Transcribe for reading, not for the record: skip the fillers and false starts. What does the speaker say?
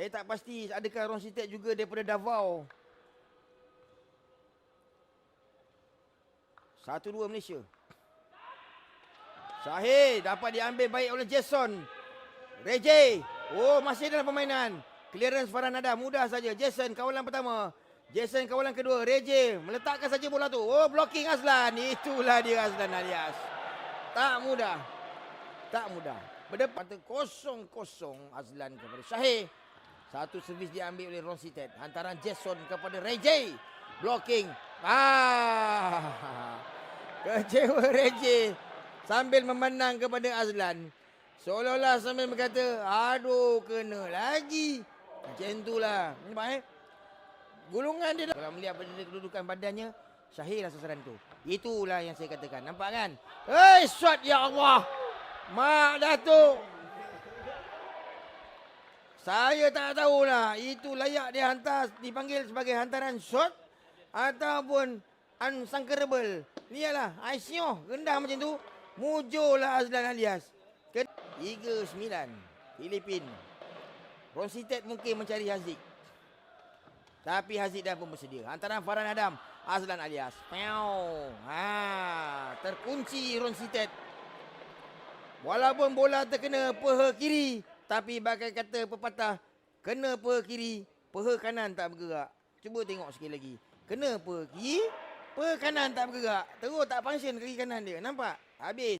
Saya tak pasti adakah Rositek juga daripada Davao. 1-2 Malaysia. Syahid dapat diambil baik oleh Jason. Reje. Oh, masih dalam permainan. Clearance Farhan Adam. Mudah saja. Jason kawalan pertama. Jason kawalan kedua. Reje meletakkan saja bola tu. Oh, blocking Azlan. Itulah dia Azlan Alias. Tak mudah. Tak mudah. Berdepan 0-0 Azlan kepada Syahid. Satu servis diambil oleh Rositek. Hantaran Jason kepada Reje. Blocking. Kecewa Reje. Sambil memandang kepada Azlan. Seolah-olah sambil berkata, aduh kena lagi. Macam itulah. Nampak gulungan dia. Kalau melihat kedudukan badannya, Syahidlah sasaran tu. Itulah yang saya katakan. Nampak kan? Hei, shot ya Allah. Mak Datuk. Saya tak tahulah. Itu layak dia hantar, dipanggil sebagai hantaran shot ataupun unsankerable. Nialah, ICO. Rendah macam tu. Mujurlah Azlan Alias. 3-9 Filipin. Rositek mungkin mencari Haziq. Tapi Haziq dah pun bersedia. Hantaran Farhan Adam. Azlan Alias. Terkunci Rositek. Walaupun bola terkena peha kiri. Tapi bagai kata pepatah. Kena peha kiri. Peha kanan tak bergerak. Cuba tengok sekali lagi. Kena peha kiri. Peha kanan tak bergerak. Terus tak function kaki kanan dia. Nampak? Habis.